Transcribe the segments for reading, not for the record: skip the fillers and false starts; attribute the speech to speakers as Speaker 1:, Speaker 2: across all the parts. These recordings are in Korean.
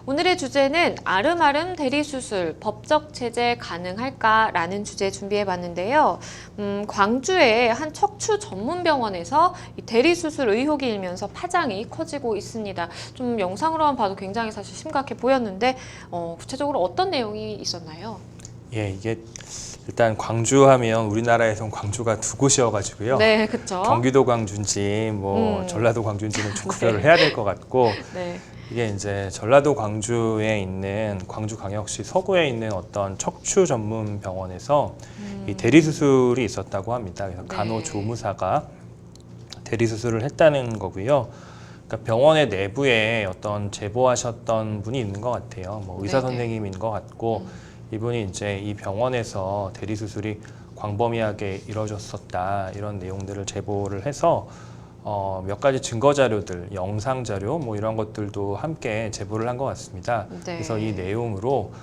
Speaker 1: 오늘의 주제는 아름아름 대리수술, 법적 제재 가능할까라는 주제 준비해봤는데요. 광주의 한 척추 전문 병원에서 이 대리수술 의혹이 일면서 파장이 커지고 있습니다. 좀 영상으로만 봐도 굉장히 사실 심각해 보였는데 구체적으로 어떤 내용이 있었나요?
Speaker 2: 예, 이게 일단 광주하면 우리나라에선 광주가 두 곳이어가지고요.
Speaker 1: 네, 그렇죠.
Speaker 2: 경기도 광주인지 전라도 광주인지는 좀 구별을 해야 될 것 같고
Speaker 1: 네.
Speaker 2: 이게 이제 전라도 광주에 있는 광주광역시 서구에 있는 어떤 척추 전문 병원에서 이 대리수술이 있었다고 합니다. 그래서
Speaker 1: 네.
Speaker 2: 간호조무사가 대리수술을 했다는 거고요. 그러니까 병원의 내부에 어떤 제보하셨던 분이 있는 것 같아요. 뭐 의사
Speaker 1: 네네.
Speaker 2: 선생님인 것 같고 이분이 이제 이 병원에서 대리수술이 광범위하게 이루어졌었다 이런 내용들을 제보를 해서 몇 가지 증거 자료들, 영상 자료 뭐 이런 것들도 함께 제보를 한 것 같습니다.
Speaker 1: 네.
Speaker 2: 그래서 이 내용으로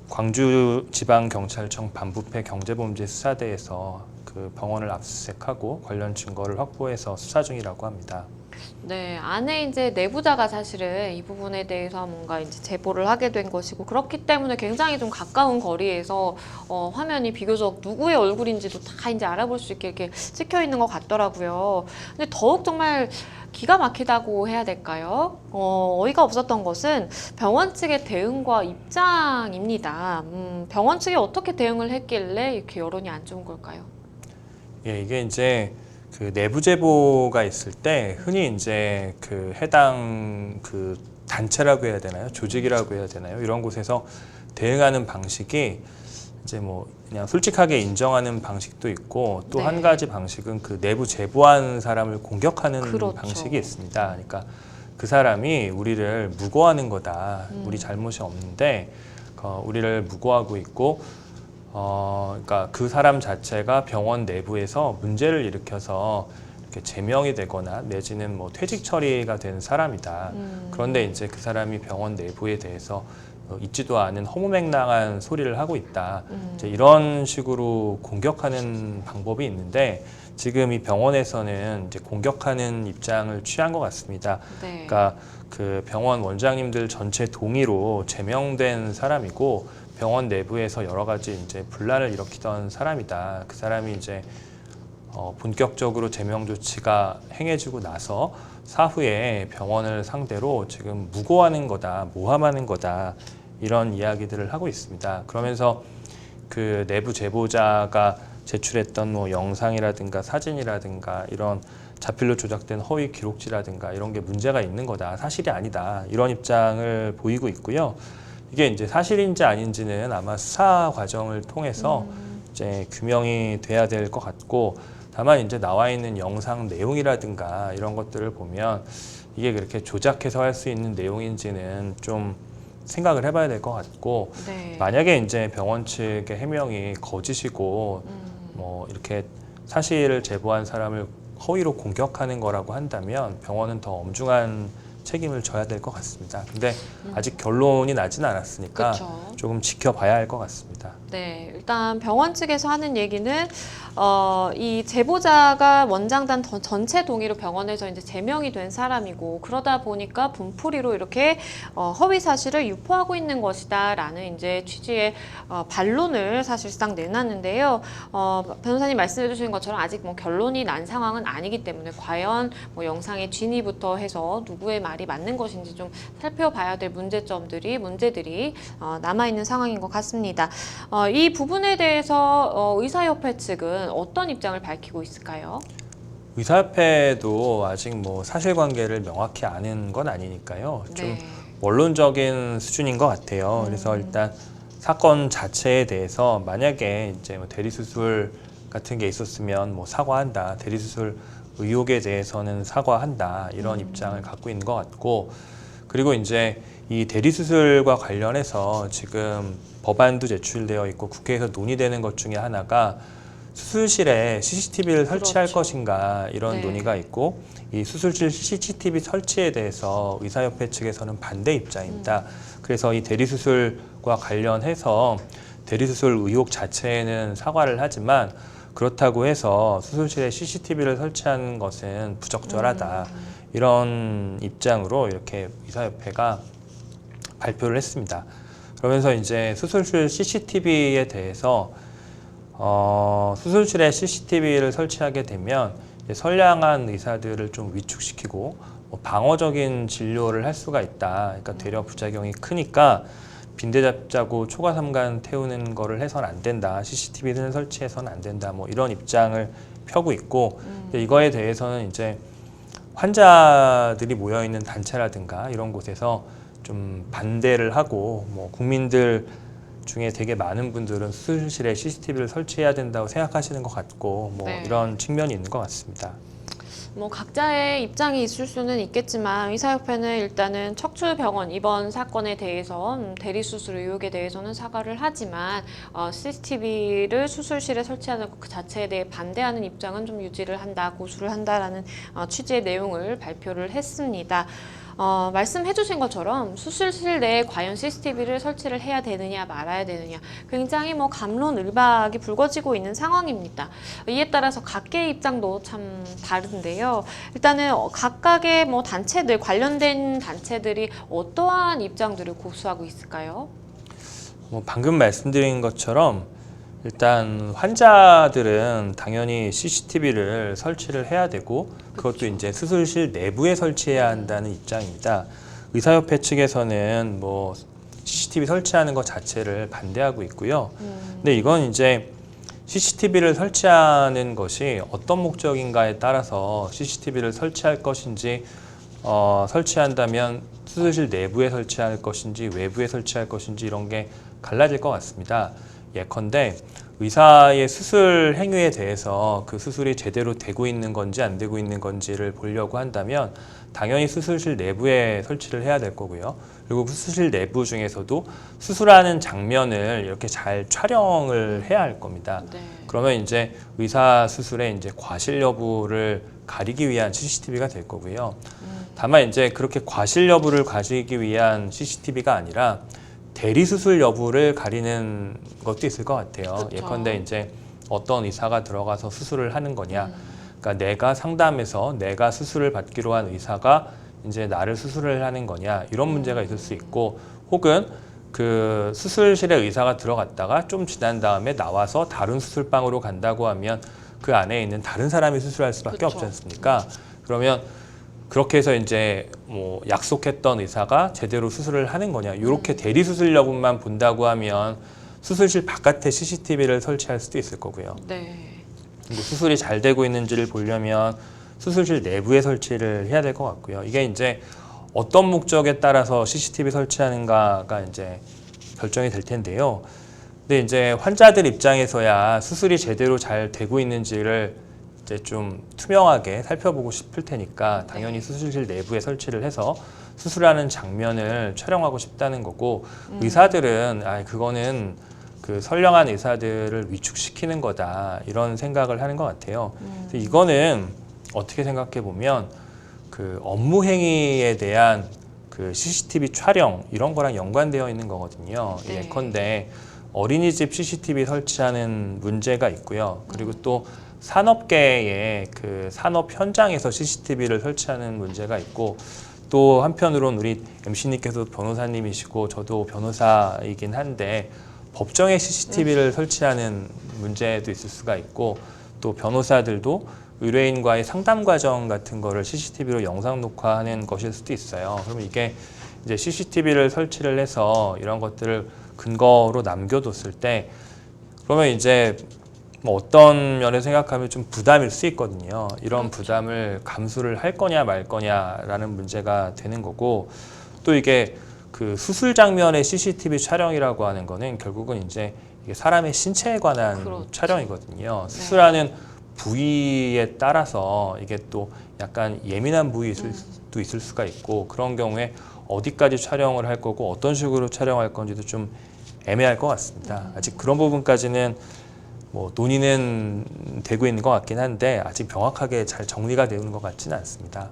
Speaker 2: 광주지방경찰청 반부패 경제범죄수사대에서 그 병원을 압수수색하고 관련 증거를 확보해서 수사 중이라고 합니다.
Speaker 1: 네, 안에 이제 내부자가 사실은 이 부분에 대해서 뭔가 이제 제보를 하게 된 것이고 그렇기 때문에 굉장히 좀 가까운 거리에서 화면이 비교적 누구의 얼굴인지도 다 이제 알아볼 수 있게 이렇게 찍혀 있는 것 같더라고요. 근데 더욱 정말 기가 막히다고 해야 될까요? 어이가 없었던 것은 병원 측의 대응과 입장입니다. 병원 측이 어떻게 대응을 했길래 이렇게 여론이 안 좋은 걸까요?
Speaker 2: 예, 이게 이제 그 내부 제보가 있을 때 흔히 이제 그 해당 그 단체라고 해야 되나요? 조직이라고 해야 되나요? 이런 곳에서 대응하는 방식이 이제 뭐 그냥 솔직하게 인정하는 방식도 있고 또 한
Speaker 1: 네.
Speaker 2: 가지 방식은 그 내부 제보한 사람을 공격하는
Speaker 1: 그렇죠.
Speaker 2: 방식이 있습니다. 그러니까 그 사람이 우리를 무고하는 거다. 우리 잘못이 없는데 우리를 무고하고 있고 그러니까 그 사람 자체가 병원 내부에서 문제를 일으켜서 이렇게 제명이 되거나 내지는 뭐 퇴직 처리가 된 사람이다. 그런데 이제 그 사람이 병원 내부에 대해서 있지도 않은 허무맹랑한 소리를 하고 있다. 이제 이런 식으로 공격하는 방법이 있는데 지금 이 병원에서는 이제 공격하는 입장을 취한 것 같습니다.
Speaker 1: 네.
Speaker 2: 그러니까 그 병원 원장님들 전체 동의로 제명된 사람이고 병원 내부에서 여러 가지 이제 분란을 일으키던 사람이다. 그 사람이 이제 본격적으로 제명 조치가 행해지고 나서 사후에 병원을 상대로 지금 무고하는 거다, 모함하는 거다 이런 이야기들을 하고 있습니다. 그러면서 그 내부 제보자가 제출했던 뭐 영상이라든가 사진이라든가 이런 자필로 조작된 허위 기록지라든가 이런 게 문제가 있는 거다, 사실이 아니다 이런 입장을 보이고 있고요. 이게 이제 사실인지 아닌지는 아마 수사 과정을 통해서 이제 규명이 돼야 될 것 같고 다만 이제 나와 있는 영상 내용이라든가 이런 것들을 보면 이게 그렇게 조작해서 할 수 있는 내용인지는 좀 생각을 해봐야 될 것 같고
Speaker 1: 네.
Speaker 2: 만약에 이제 병원 측의 해명이 거짓이고 뭐 이렇게 사실을 제보한 사람을 허위로 공격하는 거라고 한다면 병원은 더 엄중한 책임을 져야 될 것 같습니다. 근데 아직 결론이 나진 않았으니까
Speaker 1: 그쵸.
Speaker 2: 조금 지켜봐야 할 것 같습니다.
Speaker 1: 네, 일단 병원 측에서 하는 얘기는 이 제보자가 원장단 전체 동의로 병원에서 이제 제명이 된 사람이고 그러다 보니까 분풀이로 이렇게 허위 사실을 유포하고 있는 것이다라는 이제 취지의 반론을 사실상 내놨는데요. 변호사님 말씀해주신 것처럼 아직 뭐 결론이 난 상황은 아니기 때문에 과연 뭐 영상의 진위부터 해서 누구의 말이 맞는 것인지 좀 살펴봐야 될 문제들이 남아 있는 상황인 것 같습니다. 이 부분에 대해서 의사협회 측은 어떤 입장을 밝히고 있을까요?
Speaker 2: 의사협회도 아직 뭐 사실관계를 명확히 아는 건 아니니까요. 좀
Speaker 1: 네.
Speaker 2: 원론적인 수준인 것 같아요. 그래서 일단 사건 자체에 대해서 만약에 이제 뭐 대리수술 같은 게 있었으면 뭐 사과한다. 대리수술 의혹에 대해서는 사과한다. 이런 입장을 갖고 있는 것 같고 그리고 이제 이 대리수술과 관련해서 지금 법안도 제출되어 있고 국회에서 논의되는 것 중에 하나가 수술실에 CCTV를 설치할
Speaker 1: 그렇죠.
Speaker 2: 것인가 이런
Speaker 1: 네.
Speaker 2: 논의가 있고 이 수술실 CCTV 설치에 대해서 의사협회 측에서는 반대 입장입니다. 그래서 이 대리수술과 관련해서 대리수술 의혹 자체에는 사과를 하지만 그렇다고 해서 수술실에 CCTV를 설치하는 것은 부적절하다. 이런 입장으로 이렇게 의사협회가 발표를 했습니다. 그러면서 이제 수술실 CCTV에 대해서 수술실에 CCTV를 설치하게 되면 선량한 의사들을 좀 위축시키고 뭐 방어적인 진료를 할 수가 있다. 그러니까 되려 부작용이 크니까 빈대 잡자고 초과삼간 태우는 거를 해서는 안 된다. CCTV는 설치해서는 안 된다. 뭐 이런 입장을 펴고 있고 이거에 대해서는 이제 환자들이 모여 있는 단체라든가 이런 곳에서 좀 반대를 하고 뭐 국민들 중에 되게 많은 분들은 수술실에 CCTV를 설치해야 된다고 생각하시는 것 같고 뭐
Speaker 1: 네.
Speaker 2: 이런 측면이 있는 것 같습니다.
Speaker 1: 뭐 각자의 입장이 있을 수는 있겠지만 의사협회는 일단은 척추병원 이번 사건에 대해서 대리수술 의혹에 대해서는 사과를 하지만 CCTV를 수술실에 설치하는 그 자체에 대해 반대하는 입장은 좀 유지를 한다, 고수를 한다라는 취지의 내용을 발표를 했습니다. 말씀해주신 것처럼 수술실 내에 과연 CCTV를 설치를 해야 되느냐 말아야 되느냐 굉장히 뭐 갑론을박이 불거지고 있는 상황입니다. 이에 따라서 각계의 입장도 참 다른데요. 일단은 각각의 뭐 단체들 관련된 단체들이 어떠한 입장들을 고수하고 있을까요?
Speaker 2: 뭐 방금 말씀드린 것처럼 일단 환자들은 당연히 CCTV를 설치를 해야 되고 그것도 이제 수술실 내부에 설치해야 한다는 입장입니다. 의사협회 측에서는 뭐 CCTV 설치하는 것 자체를 반대하고 있고요. 근데 이건 이제 CCTV를 설치하는 것이 어떤 목적인가에 따라서 CCTV를 설치할 것인지 설치한다면 수술실 내부에 설치할 것인지 외부에 설치할 것인지 이런 게 갈라질 것 같습니다. 예컨대 의사의 수술 행위에 대해서 그 수술이 제대로 되고 있는 건지 안 되고 있는 건지를 보려고 한다면 당연히 수술실 내부에 설치를 해야 될 거고요. 그리고 수술실 내부 중에서도 수술하는 장면을 이렇게 잘 촬영을 해야 할 겁니다.
Speaker 1: 네.
Speaker 2: 그러면 이제 의사 수술의 이제 과실 여부를 가리기 위한 CCTV가 될 거고요. 다만 이제 그렇게 과실 여부를 가리기 위한 CCTV가 아니라 대리 수술 여부를 가리는 것도 있을 것 같아요.
Speaker 1: 그쵸.
Speaker 2: 예컨대 이제 어떤 의사가 들어가서 수술을 하는 거냐. 그러니까 내가 상담해서 내가 수술을 받기로 한 의사가 이제 나를 수술을 하는 거냐. 이런 문제가 있을 수 있고 혹은 그 수술실에 의사가 들어갔다가 좀 지난 다음에 나와서 다른 수술방으로 간다고 하면 그 안에 있는 다른 사람이 수술할 수밖에
Speaker 1: 그쵸.
Speaker 2: 없지 않습니까? 그러면 그렇게 해서 이제 뭐 약속했던 의사가 제대로 수술을 하는 거냐 이렇게 대리 수술 여부만 본다고 하면 수술실 바깥에 CCTV를 설치할 수도 있을 거고요.
Speaker 1: 네.
Speaker 2: 그리고 수술이 잘 되고 있는지를 보려면 수술실 내부에 설치를 해야 될 것 같고요. 이게 이제 어떤 목적에 따라서 CCTV 설치하는가가 이제 결정이 될 텐데요. 근데 이제 환자들 입장에서야 수술이 제대로 잘 되고 있는지를 이제 좀 투명하게 살펴보고 싶을 테니까 당연히 수술실 내부에 설치를 해서 수술하는 장면을 촬영하고 싶다는 거고 의사들은 그거는 그 선량한 의사들을 위축시키는 거다 이런 생각을 하는 것 같아요. 그래서 이거는 어떻게 생각해 보면 그 업무 행위에 대한 그 CCTV 촬영 이런 거랑 연관되어 있는 거거든요.
Speaker 1: 네.
Speaker 2: 예컨대 어린이집 CCTV 설치하는 문제가 있고요. 그리고 또 산업계의 그 산업 현장에서 CCTV를 설치하는 문제가 있고 또 한편으로는 우리 MC님께서 변호사님이시고 저도 변호사이긴 한데 법정에 CCTV를 설치하는 문제도 있을 수가 있고 또 변호사들도 의뢰인과의 상담 과정 같은 거를 CCTV로 영상 녹화하는 것일 수도 있어요. 그러면 이게 이제 CCTV를 설치를 해서 이런 것들을 근거로 남겨뒀을 때 그러면 이제 뭐 어떤 면에서 생각하면 좀 부담일 수 있거든요. 이런 부담을 감수를 할 거냐 말 거냐라는 문제가 되는 거고 또 이게 그 수술 장면의 CCTV 촬영이라고 하는 거는 결국은 이제 이게 사람의 신체에 관한
Speaker 1: 그렇죠.
Speaker 2: 촬영이거든요. 수술하는 부위에 따라서 이게 또 약간 예민한 부위일 수도 있을 수가 있고 그런 경우에 어디까지 촬영을 할 거고 어떤 식으로 촬영할 건지도 좀 애매할 것 같습니다. 아직 그런 부분까지는 뭐 논의는 되고 있는 것 같긴 한데 아직 명확하게 잘 정리가 되는 것 같지는 않습니다.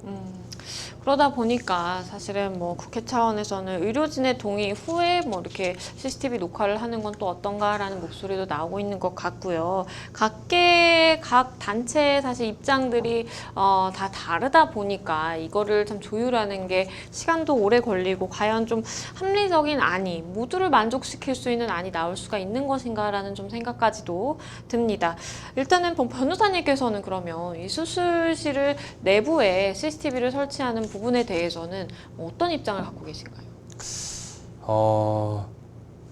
Speaker 1: 그러다 보니까 사실은 뭐 국회 차원에서는 의료진의 동의 후에 뭐 이렇게 CCTV 녹화를 하는 건 또 어떤가라는 목소리도 나오고 있는 것 같고요. 각 단체의 사실 입장들이 다 다르다 보니까 이거를 참 조율하는 게 시간도 오래 걸리고 과연 좀 합리적인 안이 모두를 만족시킬 수 있는 안이 나올 수가 있는 것인가라는 좀 생각까지도 듭니다. 일단은 변호사님께서는 그러면 이 수술실을 내부에 CCTV를 설치하는 부분에 대해서는 어떤 입장을 갖고 계신가요?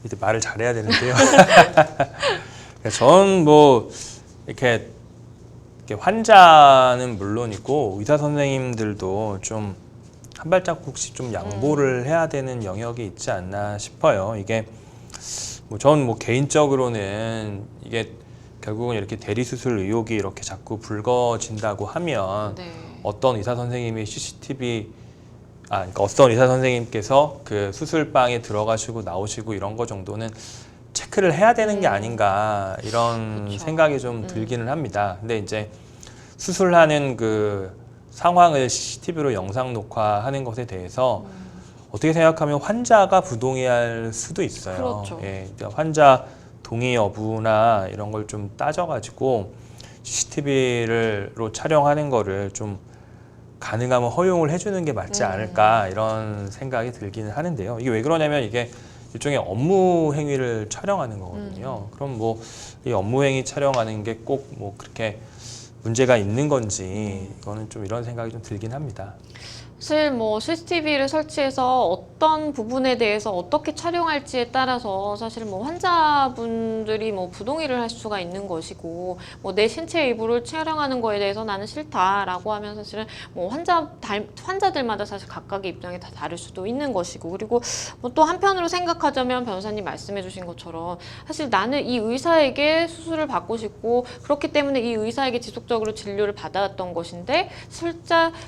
Speaker 2: 이제 말을 잘해야 되는데요. 저는 뭐 이렇게 환자는 물론이고 의사 선생님들도 좀 한 발자국씩 좀 양보를 해야 되는 영역이 있지 않나 싶어요. 이게 저는 뭐 개인적으로는 이게 결국은 이렇게 대리수술 의혹이 이렇게 자꾸 불거진다고 하면
Speaker 1: 네.
Speaker 2: 어떤 의사 선생님이 그러니까 어떤 의사 선생님께서 그 수술방에 들어가시고 나오시고 이런 거 정도는 체크를 해야 되는 게 아닌가 이런
Speaker 1: 그쵸.
Speaker 2: 생각이 좀 들기는 합니다. 근데 이제 수술하는 그 상황을 CCTV로 영상 녹화하는 것에 대해서 어떻게 생각하면 환자가 부동의할 수도 있어요.
Speaker 1: 그렇죠.
Speaker 2: 예, 그러니까 환자 동의 여부나 이런 걸 좀 따져가지고 CCTV로 촬영하는 거를 좀 가능하면 허용을 해주는 게 맞지 않을까 이런 생각이 들기는 하는데요. 이게 왜 그러냐면 이게 일종의 업무 행위를 촬영하는 거거든요. 그럼 뭐 이 업무 행위 촬영하는 게 꼭 뭐 그렇게 문제가 있는 건지 이거는 좀 이런 생각이 좀 들긴 합니다.
Speaker 1: 사실 뭐 CCTV를 설치해서 어떤 부분에 대해서 어떻게 촬영할지에 따라서 사실 뭐 환자분들이 뭐 부동의를 할 수가 있는 것이고 뭐 내 신체 일부를 촬영하는 거에 대해서 나는 싫다라고 하면 사실은 뭐 환자들마다 사실 각각의 입장이 다 다를 수도 있는 것이고 그리고 뭐 또 한편으로 생각하자면 변호사님 말씀해주신 것처럼 사실 나는 이 의사에게 수술을 받고 싶고 그렇기 때문에 이 의사에게 지속적으로 진료를 받아왔던 것인데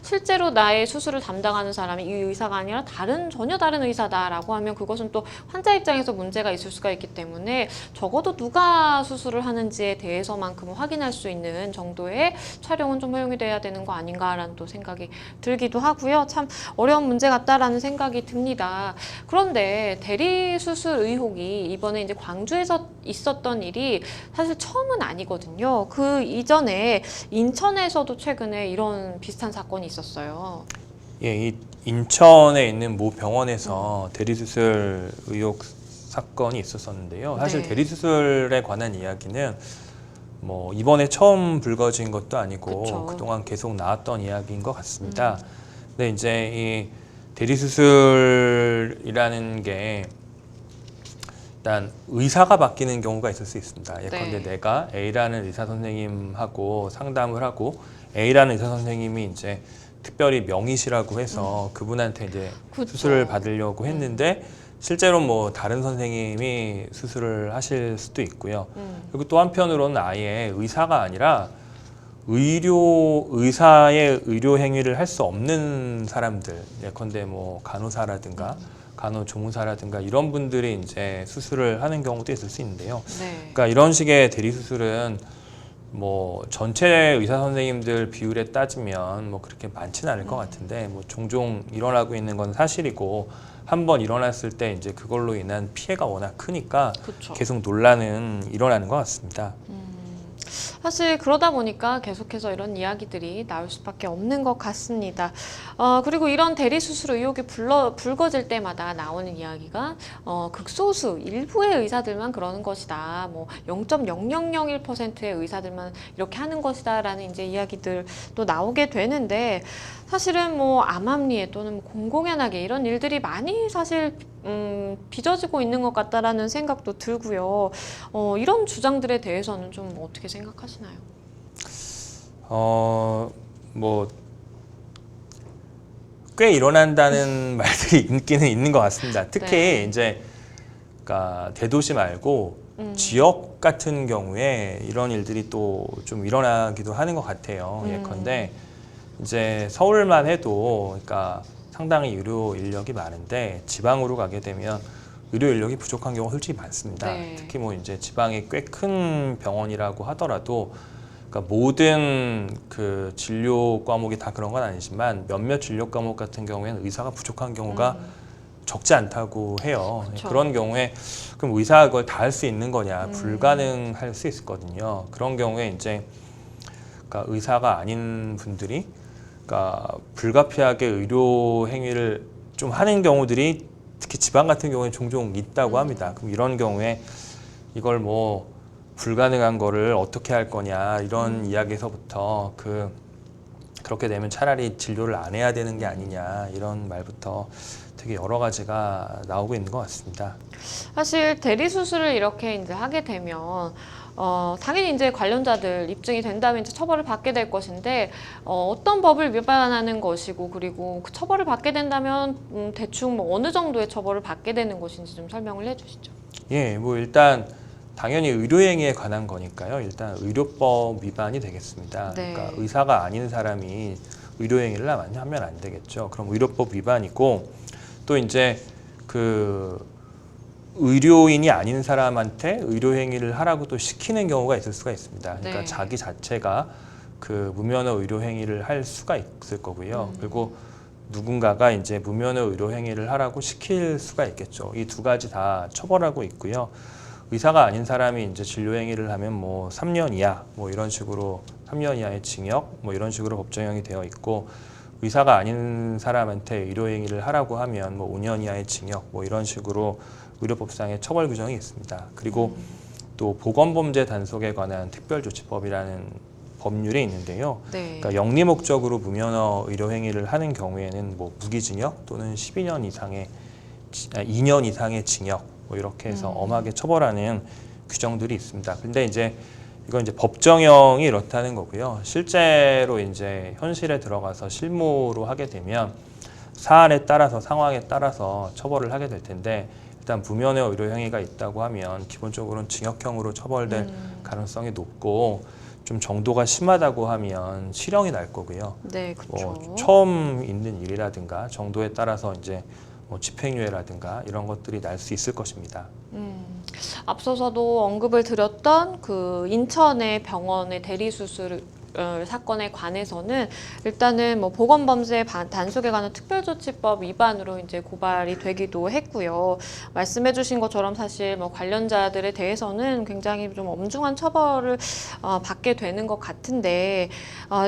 Speaker 1: 실제로 나의 수술을 담당하는 사람이 이 의사가 아니라 전혀 다른 의사다라고 하면 그것은 또 환자 입장에서 문제가 있을 수가 있기 때문에 적어도 누가 수술을 하는지에 대해서만큼 확인할 수 있는 정도의 촬영은 좀 허용이 돼야 되는 거 아닌가라는 또 생각이 들기도 하고요. 참 어려운 문제 같다라는 생각이 듭니다. 그런데 대리수술 의혹이 이번에 이제 광주에서 있었던 일이 사실 처음은 아니거든요. 그 이전에 인천에서도 최근에 이런 비슷한 사건이 있었어요.
Speaker 2: 예, 이 인천에 있는 모 병원에서 대리수술 의혹 사건이 있었었는데요. 사실
Speaker 1: 네.
Speaker 2: 대리수술에 관한 이야기는 뭐 이번에 처음 불거진 것도 아니고
Speaker 1: 그쵸.
Speaker 2: 그동안 계속 나왔던 이야기인 것 같습니다. 근데 이제 이 대리수술이라는 게 일단 의사가 바뀌는 경우가 있을 수 있습니다. 예컨대
Speaker 1: 네.
Speaker 2: 내가 A라는 의사 선생님하고 상담을 하고 A라는 의사 선생님이 이제 특별히 명의시라고 해서 그분한테 이제
Speaker 1: 그쵸.
Speaker 2: 수술을 받으려고 했는데 실제로 뭐 다른 선생님이 수술을 하실 수도 있고요. 그리고 또 한편으로는 아예 의사가 아니라 의사의 의료 행위를 할 수 없는 사람들, 예컨대 뭐 간호사라든가 간호조무사라든가 이런 분들이 이제 수술을 하는 경우도 있을 수 있는데요.
Speaker 1: 네.
Speaker 2: 그러니까 이런 식의 대리수술은 뭐 전체 의사 선생님들 비율에 따지면 뭐 그렇게 많지는 않을 것 같은데 뭐 종종 일어나고 있는 건 사실이고 한 번 일어났을 때 이제 그걸로 인한 피해가 워낙 크니까
Speaker 1: 그쵸.
Speaker 2: 계속 논란은 일어나는 것 같습니다.
Speaker 1: 사실 그러다 보니까 계속해서 이런 이야기들이 나올 수밖에 없는 것 같습니다. 그리고 이런 대리수술 의혹이 불거질 때마다 나오는 이야기가 극소수 일부의 의사들만 그러는 것이다. 뭐 0.0001%의 의사들만 이렇게 하는 것이다라는 이제 이야기들도 나오게 되는데 사실은 뭐 암암리에 또는 공공연하게 이런 일들이 많이 사실 빚어지고 있는 것 같다라는 생각도 들고요. 이런 주장들에 대해서는 좀 어떻게 생각하시나요?
Speaker 2: 뭐 꽤 일어난다는 말들이 있기는 있는 것 같습니다. 특히
Speaker 1: 네.
Speaker 2: 이제 그러니까 대도시 말고 지역 같은 경우에 이런 일들이 또 좀 일어나기도 하는 것 같아요. 예컨대 이제 서울만 해도 그러니까 상당히 의료 인력이 많은데 지방으로 가게 되면 의료 인력이 부족한 경우가 솔직히 많습니다.
Speaker 1: 네.
Speaker 2: 특히 뭐 이제 지방이 꽤 큰 병원이라고 하더라도 그러니까 모든 그 진료 과목이 다 그런 건 아니지만 몇몇 진료 과목 같은 경우에는 의사가 부족한 경우가 적지 않다고 해요.
Speaker 1: 그쵸.
Speaker 2: 그런 경우에 그럼 의사가 그걸 다 할 수 있는 거냐? 불가능할 수 있거든요. 그런 경우에 이제 그러니까 의사가 아닌 분들이 그러니까 불가피하게 의료 행위를 좀 하는 경우들이 특히 지방 같은 경우에 종종 있다고 합니다. 그럼 이런 경우에 이걸 뭐 불가능한 거를 어떻게 할 거냐 이런 이야기에서부터 그렇게 되면 차라리 진료를 안 해야 되는 게 아니냐 이런 말부터 되게 여러 가지가 나오고 있는 것 같습니다.
Speaker 1: 사실 대리 수술을 이렇게 이제 하게 되면 당연히 이제 관련자들 입증이 된다면 이제 처벌을 받게 될 것인데 어떤 법을 위반하는 것이고 그리고 그 처벌을 받게 된다면 대충 뭐 어느 정도의 처벌을 받게 되는 것인지 좀 설명을 해주시죠.
Speaker 2: 예, 뭐 일단 당연히 의료행위에 관한 거니까요. 일단 의료법 위반이 되겠습니다.
Speaker 1: 네.
Speaker 2: 그러니까 의사가 아닌 사람이 의료행위를 하면 안 되겠죠. 그럼 의료법 위반이고 또 이제 그 의료인이 아닌 사람한테 의료행위를 하라고 또 시키는 경우가 있을 수가 있습니다. 그러니까
Speaker 1: 네.
Speaker 2: 자기 자체가 그 무면허 의료행위를 할 수가 있을 거고요. 그리고 누군가가 이제 무면허 의료행위를 하라고 시킬 수가 있겠죠. 이 두 가지 다 처벌하고 있고요. 의사가 아닌 사람이 이제 진료행위를 하면 뭐 3년 이하 뭐 이런 식으로 3년 이하의 징역 뭐 이런 식으로 법정형이 되어 있고 의사가 아닌 사람한테 의료행위를 하라고 하면 뭐 5년 이하의 징역 뭐 이런 식으로 의료법상의 처벌 규정이 있습니다. 그리고 또 보건범죄 단속에 관한 특별조치법이라는 법률이 있는데요.
Speaker 1: 네.
Speaker 2: 그러니까 영리 목적으로 무면허 의료행위를 하는 경우에는 뭐 무기징역 또는 2년 이상의 징역 뭐 이렇게 해서 엄하게 처벌하는 규정들이 있습니다. 근데 이제 이건 이제 법정형이 이렇다는 거고요. 실제로 이제 현실에 들어가서 실무로 하게 되면 사안에 따라서 상황에 따라서 처벌을 하게 될 텐데 일단 무면허 의료 행위가 있다고 하면 기본적으로는 징역형으로 처벌될 가능성이 높고 좀 정도가 심하다고 하면 실형이 날 거고요.
Speaker 1: 네, 그렇죠.
Speaker 2: 뭐 처음 있는 일이라든가 정도에 따라서 이제 뭐 집행유예라든가 이런 것들이 날 수 있을 것입니다.
Speaker 1: 앞서서도 언급을 드렸던 그 인천의 병원의 대리수술 사건에 관해서는 일단은 뭐 보건범죄 단속에 관한 특별조치법 위반으로 이제 고발이 되기도 했고요. 말씀해주신 것처럼 사실 뭐 관련자들에 대해서는 굉장히 좀 엄중한 처벌을 받게 되는 것 같은데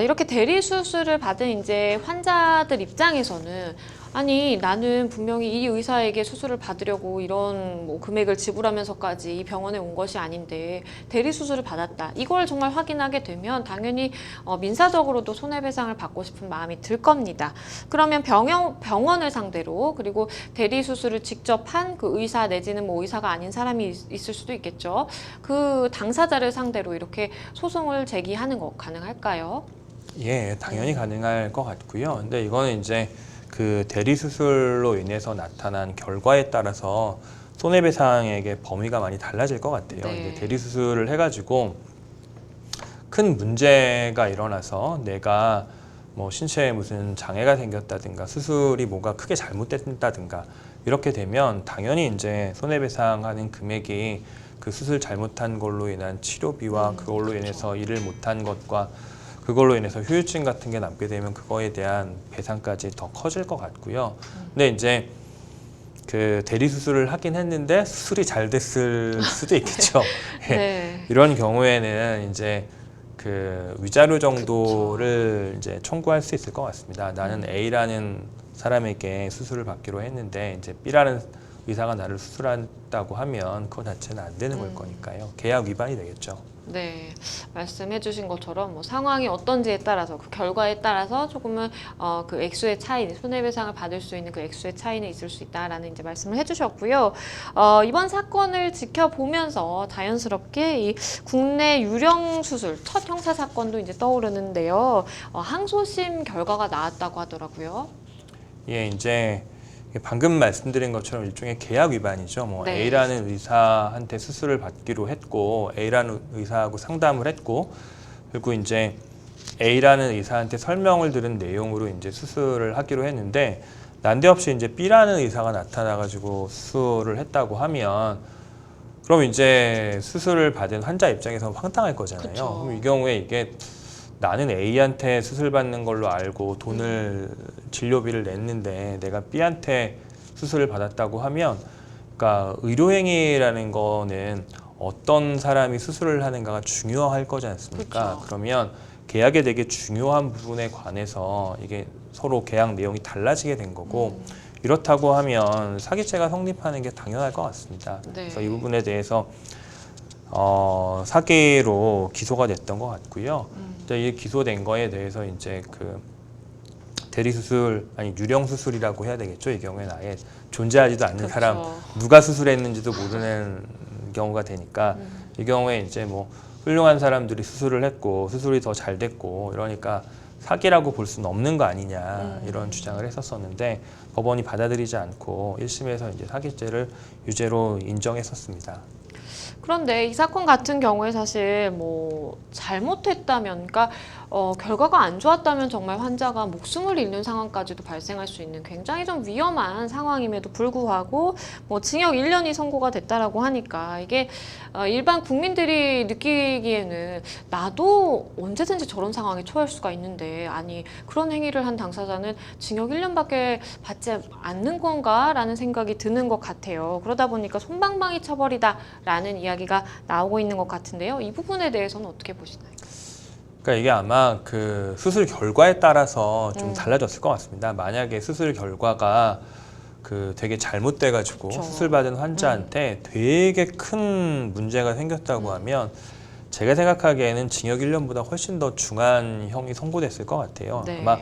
Speaker 1: 이렇게 대리수술을 받은 이제 환자들 입장에서는 아니 나는 분명히 이 의사에게 수술을 받으려고 이런 뭐 금액을 지불하면서까지 이 병원에 온 것이 아닌데 대리 수술을 받았다. 이걸 정말 확인하게 되면 당연히 민사적으로도 손해배상을 받고 싶은 마음이 들 겁니다. 그러면 병원을 상대로 그리고 대리 수술을 직접 한 그 의사 내지는 뭐 의사가 아닌 사람이 있을 수도 있겠죠. 그 당사자를 상대로 이렇게 소송을 제기하는 거 가능할까요?
Speaker 2: 예, 당연히 가능할 것 같고요. 근데 이거는 이제 그 대리 수술로 인해서 나타난 결과에 따라서 손해배상액의 범위가 많이 달라질 것 같아요.
Speaker 1: 네.
Speaker 2: 이제 대리 수술을 해가지고 큰 문제가 일어나서 내가 뭐 신체에 무슨 장애가 생겼다든가 수술이 뭔가 크게 잘못됐다든가 이렇게 되면 당연히 이제 손해배상하는 금액이 그 수술 잘못한 걸로 인한 치료비와 그걸로 인해서 일을 못한 것과 그걸로 인해서 후유증 같은 게 남게 되면 그거에 대한 배상까지 더 커질 것 같고요. 근데 이제 그 대리 수술을 하긴 했는데 수술이 잘 됐을 수도 있겠죠.
Speaker 1: 네.
Speaker 2: 이런 경우에는 이제 그 위자료 정도를 이제 청구할 수 있을 것 같습니다. 나는 A라는 사람에게 수술을 받기로 했는데 이제 B라는 의사가 나를 수술한다고 하면 그거 자체는 안 되는 걸 거니까요. 계약 위반이 되겠죠.
Speaker 1: 네, 말씀해주신 것처럼 뭐 상황이 어떤지에 따라서 그 결과에 따라서 조금은 그 액수의 차이, 손해배상을 받을 수 있는 그 액수의 차이는 있을 수 있다라는 이제 말씀을 해주셨고요. 이번 사건을 지켜보면서 자연스럽게 이 국내 유령 수술 첫 형사 사건도 이제 떠오르는데요. 항소심 결과가 나왔다고 하더라고요.
Speaker 2: 예, 이제 방금 말씀드린 것처럼 일종의 계약 위반이죠. 뭐
Speaker 1: 네.
Speaker 2: A라는 의사한테 수술을 받기로 했고 A라는 의사하고 상담을 했고 그리고 이제 A라는 의사한테 설명을 들은 내용으로 이제 수술을 하기로 했는데 난데없이 이제 B라는 의사가 나타나가지고 수술을 했다고 하면 그럼 이제 수술을 받은 환자 입장에서 황당할 거잖아요.
Speaker 1: 그쵸.
Speaker 2: 그럼 이 경우에 이게 나는 A한테 수술 받는 걸로 알고 돈을 진료비를 냈는데 내가 B한테 수술을 받았다고 하면, 그러니까 의료행위라는 거는 어떤 사람이 수술을 하는가가 중요할 거지 않습니까?
Speaker 1: 그쵸.
Speaker 2: 그러면 계약의 되게 중요한 부분에 관해서 이게 서로 계약 내용이 달라지게 된 거고, 이렇다고 하면 사기죄가 성립하는 게 당연할 것 같습니다.
Speaker 1: 네.
Speaker 2: 그래서 이 부분에 대해서 사기로 기소가 됐던 것 같고요. 이제 이 기소된 거에 대해서 이제 그 대리수술, 아니 유령수술이라고 해야 되겠죠. 이 경우에는 아예 존재하지도 않는
Speaker 1: 그쵸.
Speaker 2: 사람, 누가 수술했는지도 모르는 경우가 되니까 이 경우에 이제 뭐 훌륭한 사람들이 수술을 했고 수술이 더 잘 됐고 이러니까 사기라고 볼 수는 없는 거 아니냐 이런 주장을 했었었는데 법원이 받아들이지 않고 1심에서 이제 사기죄를 유죄로 인정했었습니다.
Speaker 1: 그런데 이 사건 같은 경우에 사실 뭐 잘못했다면, 그러니까 결과가 안 좋았다면 정말 환자가 목숨을 잃는 상황까지도 발생할 수 있는 굉장히 좀 위험한 상황임에도 불구하고 뭐 징역 1년이 선고가 됐다라고 하니까 이게 일반 국민들이 느끼기에는 나도 언제든지 저런 상황에 처할 수가 있는데, 아니 그런 행위를 한 당사자는 징역 1년밖에 받지 않는 건가라는 생각이 드는 것 같아요. 그러다 보니까 솜방망이 처벌이다라는 이야기가 나오고 있는 것 같은데요. 이 부분에 대해서는 어떻게 보시나요?
Speaker 2: 그러니까 이게 아마 그 수술 결과에 따라서 좀 달라졌을 것 같습니다. 만약에 수술 결과가 그 되게 잘못돼가지고
Speaker 1: 그쵸.
Speaker 2: 수술받은 환자한테 되게 큰 문제가 생겼다고 하면 제가 생각하기에는 징역 1년보다 훨씬 더 중한 형이 선고됐을 것 같아요.
Speaker 1: 네.
Speaker 2: 아마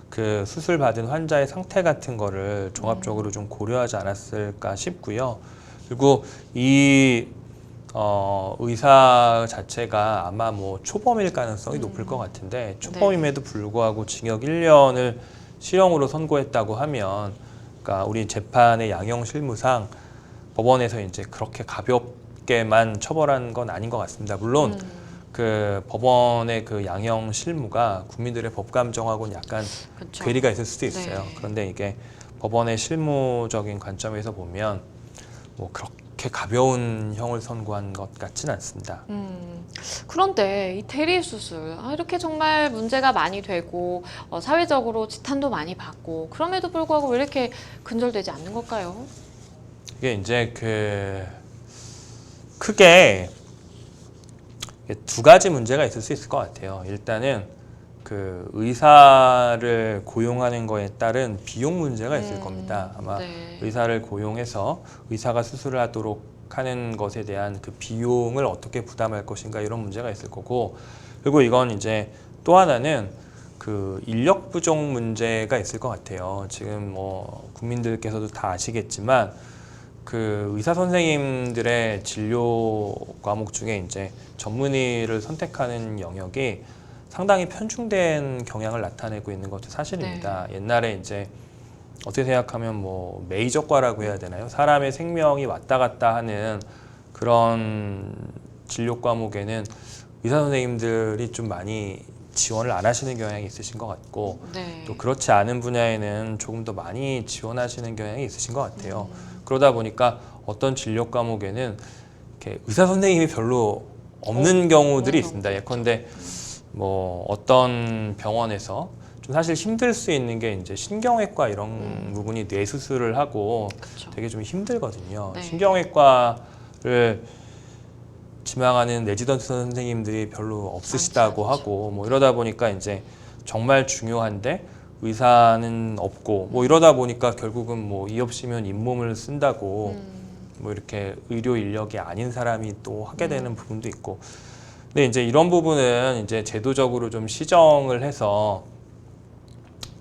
Speaker 2: 그 수술받은 환자의 상태 같은 거를 종합적으로 좀 고려하지 않았을까 싶고요. 그리고 이 의사 자체가 아마 뭐 초범일 가능성이 높을 것 같은데, 초범임에도 불구하고 징역 1년을 실형으로 선고했다고 하면, 그러니까 우리 재판의 양형 실무상 법원에서 이제 그렇게 가볍게만 처벌한 건 아닌 것 같습니다. 물론 그 법원의 그 양형 실무가 국민들의 법 감정하고는 약간
Speaker 1: 그쵸.
Speaker 2: 괴리가 있을 수도 있어요.
Speaker 1: 네.
Speaker 2: 그런데 이게 법원의 실무적인 관점에서 보면 뭐 그렇게 가벼운 형을 선고한 것 같지는 않습니다.
Speaker 1: 그런데 이 대리 수술 이렇게 정말 문제가 많이 되고 사회적으로 지탄도 많이 받고, 그럼에도 불구하고 왜 이렇게 근절되지 않는 걸까요?
Speaker 2: 이게 이제 그 크게 두 가지 문제가 있을 수 있을 것 같아요. 일단은 그 의사를 고용하는 거에 따른 비용 문제가 있을 겁니다. 아마
Speaker 1: 네.
Speaker 2: 의사를 고용해서 의사가 수술을 하도록 하는 것에 대한 그 비용을 어떻게 부담할 것인가 이런 문제가 있을 거고, 그리고 이건 이제 또 하나는 그 인력 부족 문제가 있을 것 같아요. 지금 뭐 국민들께서도 다 아시겠지만 그 의사 선생님들의 진료 과목 중에 이제 전문의를 선택하는 영역이 상당히 편중된 경향을 나타내고 있는 것도 사실입니다. 옛날에 이제 어떻게 생각하면 뭐 메이저과라고 해야 되나요? 사람의 생명이 왔다 갔다 하는 그런 진료 과목에는 의사 선생님들이 좀 많이 지원을 안 하시는 경향이 있으신 것 같고,
Speaker 1: 네.
Speaker 2: 또 그렇지 않은 분야에는 조금 더 많이 지원하시는 경향이 있으신 것 같아요. 그러다 보니까 어떤 진료 과목에는 이렇게 의사 선생님이 별로 없는 경우들이 있습니다. 예컨대 뭐 어떤 병원에서 좀 사실 힘들 수 있는 게 이제 신경외과 이런 부분이 뇌 수술을 하고
Speaker 1: 그쵸.
Speaker 2: 되게 좀 힘들거든요.
Speaker 1: 네.
Speaker 2: 신경외과를 지망하는 레지던트 선생님들이 별로 없으시다고
Speaker 1: 많지
Speaker 2: 하고, 뭐 이러다 보니까 이제 정말 중요한데 의사는 없고, 뭐 이러다 보니까 결국은 뭐 이 없이면 잇몸을 쓴다고 뭐 이렇게 의료 인력이 아닌 사람이 또 하게 되는 부분도 있고. 근데 이제 이런 부분은 이제 제도적으로 좀 시정을 해서,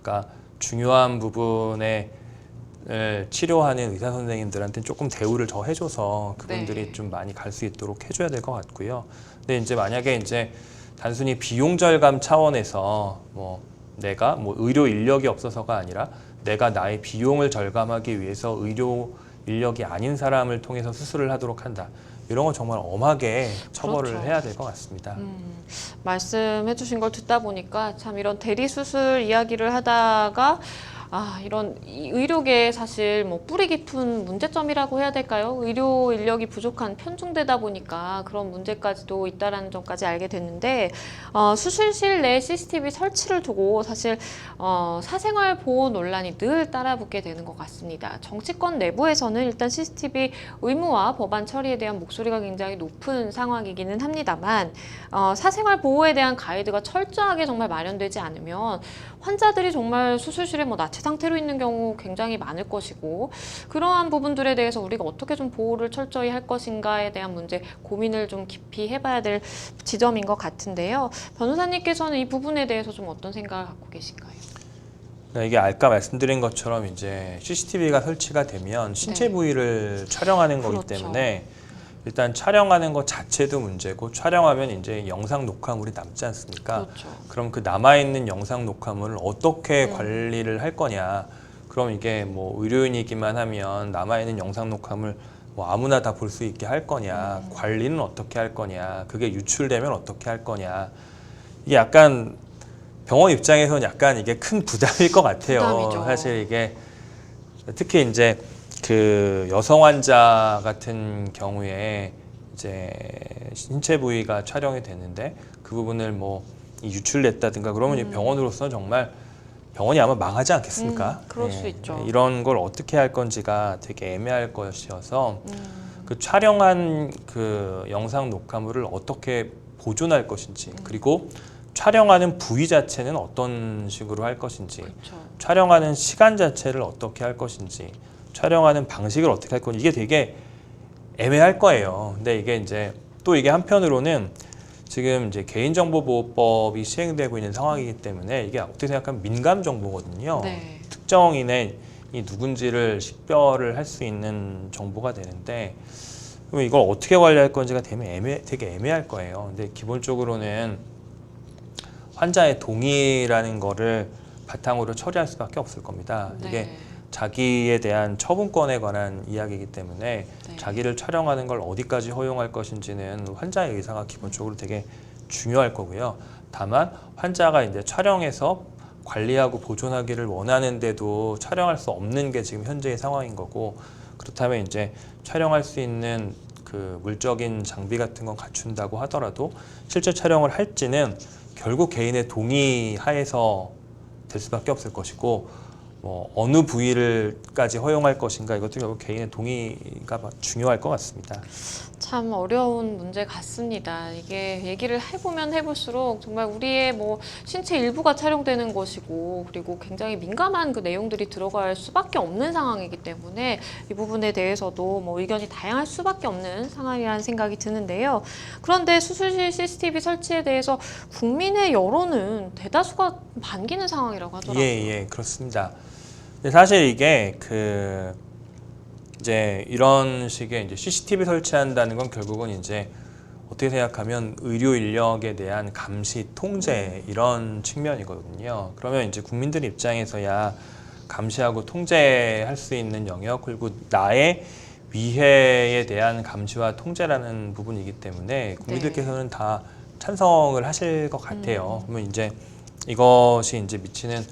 Speaker 2: 그러니까 중요한 부분에 치료하는 의사 선생님들한테 조금 대우를 더 해줘서 그분들이
Speaker 1: 네.
Speaker 2: 좀 많이 갈 수 있도록 해줘야 될 것 같고요. 근데 이제 만약에 이제 단순히 비용 절감 차원에서 뭐 내가 뭐 의료 인력이 없어서가 아니라 내가 나의 비용을 절감하기 위해서 의료 인력이 아닌 사람을 통해서 수술을 하도록 한다. 이런 건 정말 엄하게 처벌을
Speaker 1: 그렇죠.
Speaker 2: 해야 될 것 같습니다.
Speaker 1: 말씀해주신 걸 듣다 보니까 참 이런 대리 수술 이야기를 하다가 이런 이 의료계에 사실 뭐 뿌리 깊은 문제점이라고 해야 될까요? 의료 인력이 부족한 편중되다 보니까 그런 문제까지도 있다라는 점까지 알게 됐는데 수술실 내 CCTV 설치를 두고 사실 사생활 보호 논란이 늘 따라붙게 되는 것 같습니다. 정치권 내부에서는 일단 CCTV 의무화 법안 처리에 대한 목소리가 굉장히 높은 상황이기는 합니다만 사생활 보호에 대한 가이드가 철저하게 정말 마련되지 않으면 환자들이 정말 수술실에 뭐 나체 상태로 있는 경우 굉장히 많을 것이고 그러한 부분들에 대해서 우리가 어떻게 좀 보호를 철저히 할 것인가에 대한 문제 고민을 좀 깊이 해봐야 될 지점인 것 같은데요. 변호사님께서는 이 부분에 대해서 좀 어떤 생각을 갖고 계신가요?
Speaker 2: 이게 아까 말씀드린 것처럼 이제 CCTV가 설치가 되면 신체 부위를 촬영하는 거기 때문에 일단 촬영하는 것 자체도 문제고 촬영하면 이제 영상 녹화물이 남지 않습니까?
Speaker 1: 그렇죠.
Speaker 2: 그럼 그 남아있는 영상 녹화물을 어떻게 관리를 할 거냐? 그럼 이게 뭐 의료인이기만 하면 남아있는 영상 녹화물 뭐 아무나 다 볼 수 있게 할 거냐? 관리는 어떻게 할 거냐? 그게 유출되면 어떻게 할 거냐? 이게 약간 병원 입장에서는 약간 이게 큰 부담일 것 같아요.
Speaker 1: 부담이죠.
Speaker 2: 사실 이게 특히 이제 그 여성 환자 같은 경우에 이제 신체 부위가 촬영이 됐는데 그 부분을 뭐 유출됐다든가 그러면 이 병원으로서는 정말 병원이 아마 망하지 않겠습니까?
Speaker 1: 그럴 수 있죠.
Speaker 2: 이런 걸 어떻게 할 건지가 되게 애매할 것이어서 그 촬영한 그 영상 녹화물을 어떻게 보존할 것인지 그리고 촬영하는 부위 자체는 어떤 식으로 할 것인지
Speaker 1: 그렇죠.
Speaker 2: 촬영하는 시간 자체를 어떻게 할 것인지 촬영하는 방식을 어떻게 할 건지 이게 되게 애매할 거예요. 근데 이게 이제 또 이게 한편으로는 지금 이제 개인정보보호법이 시행되고 있는 상황이기 때문에 이게 어떻게 생각하면 민감 정보거든요.
Speaker 1: 네.
Speaker 2: 특정인의 이 누군지를 식별을 할 수 있는 정보가 되는데 그럼 이걸 어떻게 관리할 건지가 되게 애매할 거예요. 근데 기본적으로는 환자의 동의라는 거를 바탕으로 처리할 수밖에 없을 겁니다.
Speaker 1: 네.
Speaker 2: 이게 자기에 대한 처분권에 관한 이야기이기 때문에
Speaker 1: 네.
Speaker 2: 자기를 촬영하는 걸 어디까지 허용할 것인지는 환자의 의사가 기본적으로 되게 중요할 거고요. 다만 환자가 이제 촬영해서 관리하고 보존하기를 원하는데도 촬영할 수 없는 게 지금 현재의 상황인 거고 그렇다면 이제 촬영할 수 있는 그 물적인 장비 같은 건 갖춘다고 하더라도 실제 촬영을 할지는 결국 개인의 동의 하에서 될 수밖에 없을 것이고 뭐 어느 부위를까지 허용할 것인가 이것도 결국 개인의 동의가 중요할 것 같습니다.
Speaker 1: 참 어려운 문제 같습니다. 이게 얘기를 해보면 해볼수록 정말 우리의 뭐 신체 일부가 촬영되는 것이고 그리고 굉장히 민감한 그 내용들이 들어갈 수밖에 없는 상황이기 때문에 이 부분에 대해서도 뭐 의견이 다양할 수밖에 없는 상황이라는 생각이 드는데요. 그런데 수술실 CCTV 설치에 대해서 국민의 여론은 대다수가 반기는 상황이라고 하더라고요.
Speaker 2: 예, 그렇습니다. 근데 사실 이게 이제 이런 식의 이제 CCTV 설치한다는 건 결국은 이제 어떻게 생각하면 의료 인력에 대한 감시, 통제 이런 측면이거든요. 그러면 이제 국민들 입장에서야 감시하고 통제할 수 있는 영역 그리고 나의 위해에 대한 감시와 통제라는 부분이기 때문에 국민들께서는 다 찬성을 하실 것 같아요. 그러면 이제 이것이 이제 미치는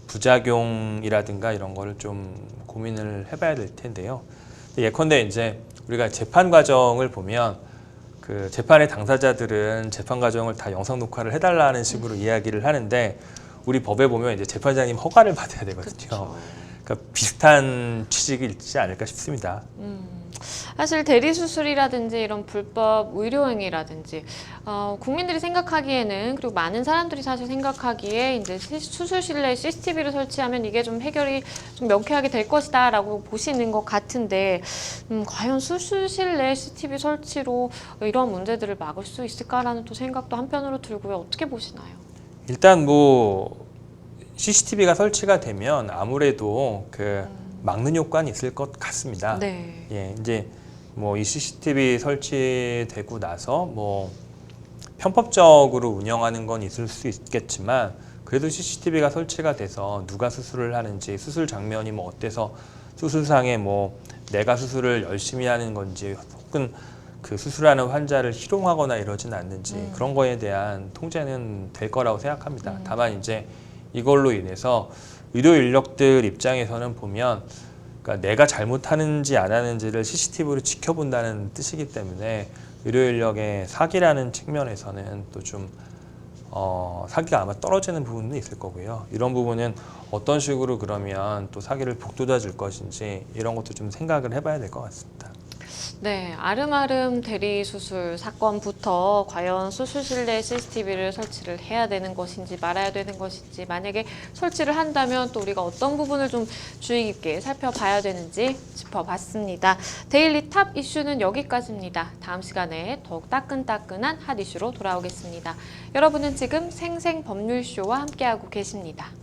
Speaker 2: 부작용이라든가 이런 거를 좀 고민을 해봐야 될 텐데요. 예컨대 이제 우리가 재판 과정을 보면 그 재판의 당사자들은 재판 과정을 다 영상 녹화를 해달라는 식으로 이야기를 하는데 우리 법에 보면 이제 재판장님 허가를 받아야 되거든요.
Speaker 1: 그렇죠.
Speaker 2: 그러니까 비슷한 취지가 있지 않을까 싶습니다.
Speaker 1: 사실 대리수술이라든지 이런 불법 의료행위라든지 국민들이 생각하기에는 그리고 많은 사람들이 사실 생각하기에 이제 수술실에 CCTV를 설치하면 이게 좀 해결이 좀 명쾌하게 될 것이다라고 보시는 것 같은데 과연 수술실 내 CCTV 설치로 이러한 문제들을 막을 수 있을까라는 또 생각도 한편으로 들고요. 어떻게 보시나요?
Speaker 2: 일단 뭐 CCTV가 설치가 되면 아무래도 그 막는 효과는 있을 것 같습니다.
Speaker 1: 네.
Speaker 2: 예, 이제 뭐 이 CCTV 설치되고 나서 뭐 편법적으로 운영하는 건 있을 수 있겠지만 그래도 CCTV가 설치가 돼서 누가 수술을 하는지 수술 장면이 뭐 어때서 수술상에 뭐 내가 수술을 열심히 하는 건지 혹은 그 수술하는 환자를 희롱하거나 이러진 않는지 그런 거에 대한 통제는 될 거라고 생각합니다. 다만 이제 이걸로 인해서 의료 인력들 입장에서는 보면 그러니까 내가 잘못하는지 안 하는지를 CCTV로 지켜본다는 뜻이기 때문에 의료 인력의 사기라는 측면에서는 또 좀 사기가 아마 떨어지는 부분도 있을 거고요. 이런 부분은 어떤 식으로 그러면 또 사기를 북돋아 줄 것인지 이런 것도 좀 생각을 해봐야 될 것 같습니다.
Speaker 1: 네, 아름아름 대리수술 사건부터 과연 수술실내 CCTV를 설치를 해야 되는 것인지 말아야 되는 것인지, 만약에 설치를 한다면 또 우리가 어떤 부분을 좀 주의 깊게 살펴봐야 되는지 짚어봤습니다. 데일리 탑 이슈는 여기까지입니다. 다음 시간에 더욱 따끈따끈한 핫 이슈로 돌아오겠습니다. 여러분은 지금 생생법률쇼와 함께하고 계십니다.